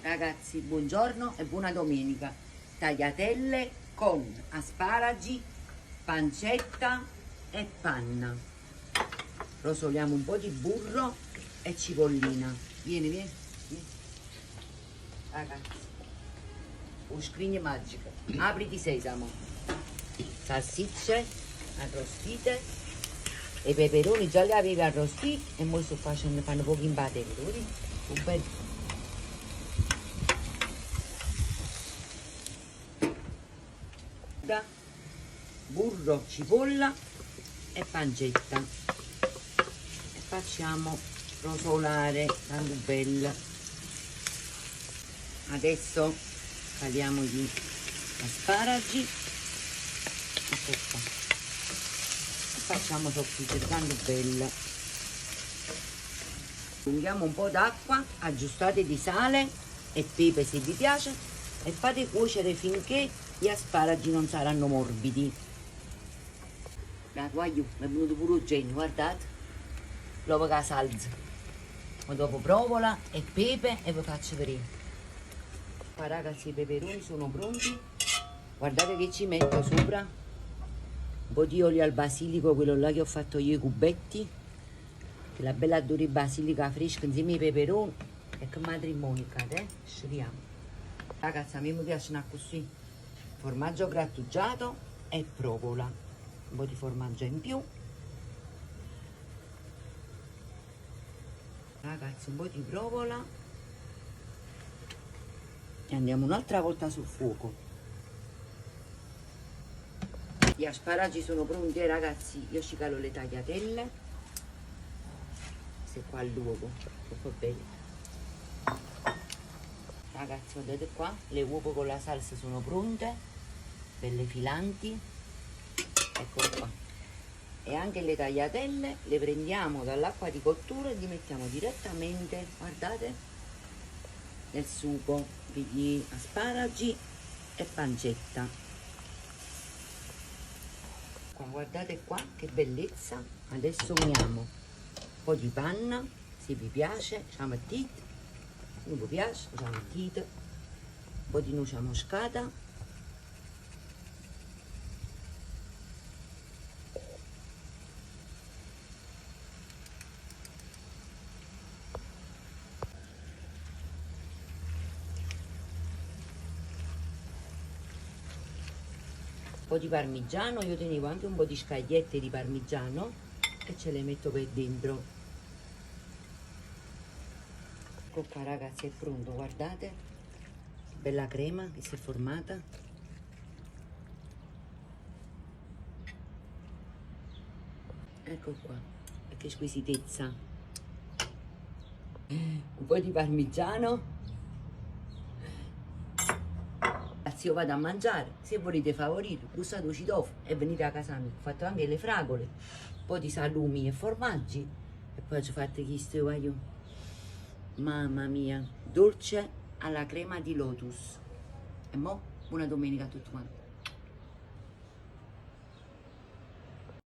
Ragazzi, buongiorno e buona domenica. Tagliatelle con asparagi, pancetta e panna. Rosoliamo un po' di burro e cipollina. Vieni, vieni. Ragazzi, un scrigno magico. Apri di sesamo. Salsicce arrostite. E i peperoni già li avevi arrostiti e ora sto facendo, fanno pochi imbattere. Vedi? Un bel... burro, cipolla e pancetta e facciamo rosolare tanto bella. Adesso tagliamo gli asparagi, ecco qua, e facciamo soffriggere tanto bella. Aggiungiamo un po' d'acqua, aggiustate di sale e pepe se vi piace e fate cuocere finché gli asparagi non saranno morbidi. Guardate, mi è venuto pure un genio, guardate. Dopo che la salsa. Ma dopo provola e pepe e vi faccio vedere. Qua ragazzi i peperoni sono pronti. Guardate che ci metto sopra. Un po' di olio al basilico, quello là che ho fatto io i cubetti. Che la bella odore di basilica fresca insieme ai peperoni. E che matrimonio, scegliamo. Ragazzi, a me mi piacciono così. Formaggio grattugiato e provola. Un po' di formaggio in più. Ragazzi, un po' di provola. E andiamo un'altra volta sul fuoco. Gli asparagi sono pronti, ragazzi. Io ci calo le tagliatelle. Queste qua all'uovo. Troppo bene. Ragazzi, vedete qua, le uova con la salsa sono pronte, belle filanti, ecco qua. E anche le tagliatelle le prendiamo dall'acqua di cottura e li mettiamo direttamente, guardate, nel sugo di asparagi e pancetta. Qua, guardate qua, che bellezza. Adesso uniamo un po' di panna, se vi piace, ci mettete. Non vi piace, la mettete, un po' di noce moscata, un po' di parmigiano. Io tenevo anche un po' di scagliette di parmigiano e ce le metto per dentro. Ecco qua ragazzi, è pronto, guardate, bella crema che si è formata. Ecco qua, che squisitezza. Un po' di parmigiano. Ragazzi, io vado a mangiare, se volete favorire, bussato citofono e venite a casa mia. Ho fatto anche le fragole, un po' di salumi e formaggi e poi ci ho fatto questo io. Mamma mia, dolce alla crema di lotus. E mo' buona domenica a tutti quanti.